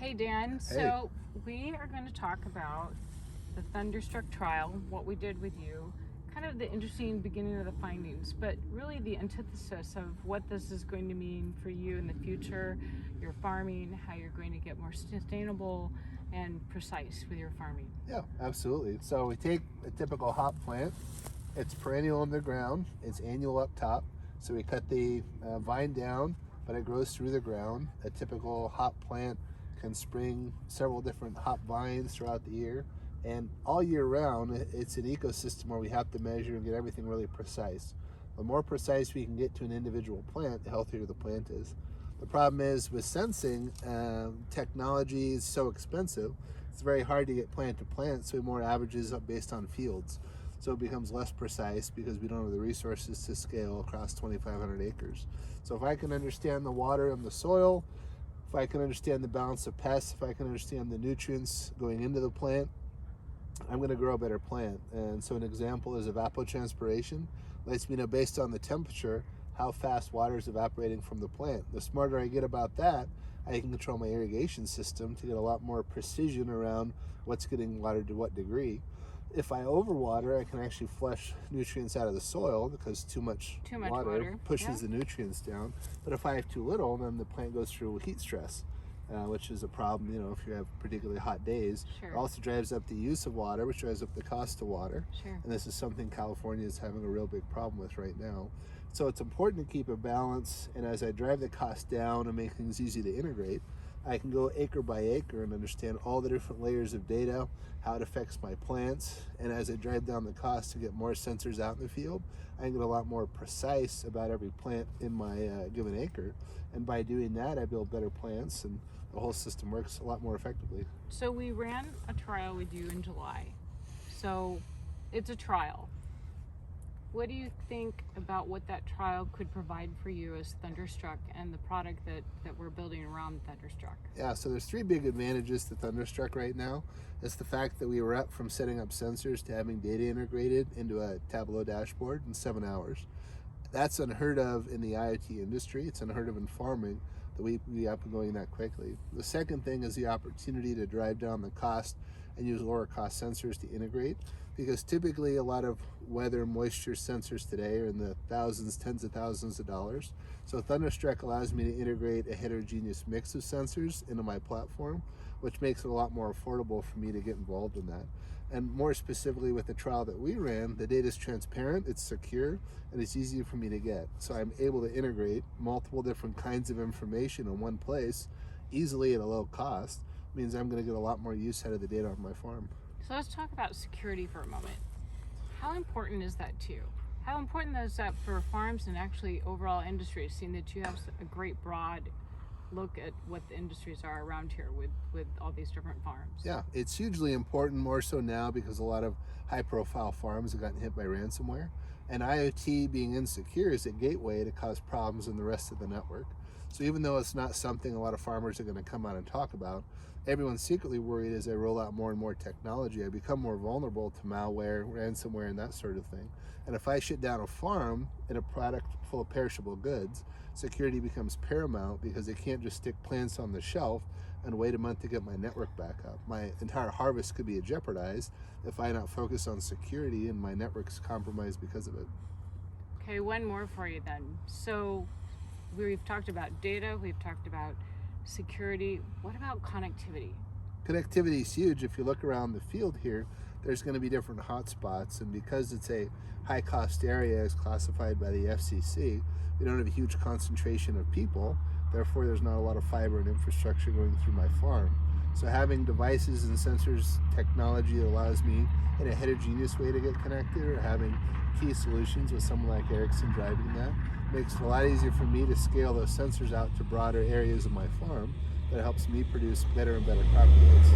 Hey Dan, so we are going to talk about the Thunderstruck trial, what we did with you, kind of the interesting beginning of the findings, but really the antithesis of what this is going to mean for you in the future, your farming, how you're going to get more sustainable and precise with your farming. Yeah, absolutely. So we take a typical hop plant. It's perennial in the ground. It's annual up top. So we cut the vine down, but it grows through the ground. A typical hop plant can spring several different hop vines throughout the year. And all year round, it's an ecosystem where we have to measure and get everything really precise. The more precise we can get to an individual plant, the healthier the plant is. The problem is with sensing, technology is so expensive, it's very hard to get plant to plant, so we more averages up based on fields. So it becomes less precise because we don't have the resources to scale across 2,500 acres. So if I can understand the water and the soil, if I can understand the balance of pests, if I can understand the nutrients going into the plant, I'm going to grow a better plant. And so an example is evapotranspiration. Lets me know based on the temperature how fast water is evaporating from the plant. The smarter I get about that, I can control my irrigation system to get a lot more precision around what's getting watered to what degree. If I overwater, I can actually flush nutrients out of the soil because too much water pushes the nutrients down. But if I have too little, then the plant goes through heat stress, which is a problem, if you have particularly hot days. Sure. It also drives up the use of water, which drives up the cost of water. Sure. And this is something California is having a real big problem with right now. So it's important to keep a balance, and as I drive the cost down and make things easy to integrate, I can go acre by acre and understand all the different layers of data, how it affects my plants, and as I drive down the cost to get more sensors out in the field, I can get a lot more precise about every plant in my given acre. And by doing that, I build better plants, and the whole system works a lot more effectively. So we ran a trial with you in July. So it's a trial. What do you think about what that trial could provide for you as Thunderstruck and the product that we're building around Thunderstruck? Yeah, so there's three big advantages to Thunderstruck right now. It's the fact that we were up from setting up sensors to having data integrated into a Tableau dashboard in 7 hours. That's unheard of in the IoT industry. It's unheard of in farming that we be up and going that quickly. The second thing is the opportunity to drive down the cost and use lower cost sensors to integrate, because typically a lot of weather moisture sensors today are in the thousands, tens of thousands of dollars. So Thunderstruck allows me to integrate a heterogeneous mix of sensors into my platform, which makes it a lot more affordable for me to get involved in that. And more specifically with the trial that we ran, the data is transparent, it's secure, and it's easy for me to get. So I'm able to integrate multiple different kinds of information in one place easily at a low cost. It means I'm going to get a lot more use out of the data on my farm. So let's talk about security for a moment. How important is that to you? How important is that for farms and actually overall industry, seeing that you have a great broad look at what the industries are around here with all these different farms? Yeah, it's hugely important, more so now because a lot of high profile farms have gotten hit by ransomware. And IoT being insecure is a gateway to cause problems in the rest of the network. So even though it's not something a lot of farmers are going to come out and talk about, everyone's secretly worried as I roll out more and more technology, I become more vulnerable to malware, ransomware, and that sort of thing. And if I shut down a farm in a product full of perishable goods, security becomes paramount because they can't just stick plants on the shelf and wait a month to get my network back up. My entire harvest could be jeopardized if I not focus on security and my network's compromised because of it. Okay, one more for you then. So we've talked about data, we've talked about security. What about connectivity? Connectivity is huge. If you look around the field here, there's going to be different hotspots, and because it's a high cost area as classified by the FCC, we don't have a huge concentration of people, therefore there's not a lot of fiber and infrastructure going through my farm. So having devices and sensors technology that allows me in a heterogeneous way to get connected, or having key solutions with someone like Ericsson driving that, makes it a lot easier for me to scale those sensors out to broader areas of my farm that helps me produce better and better crop yields.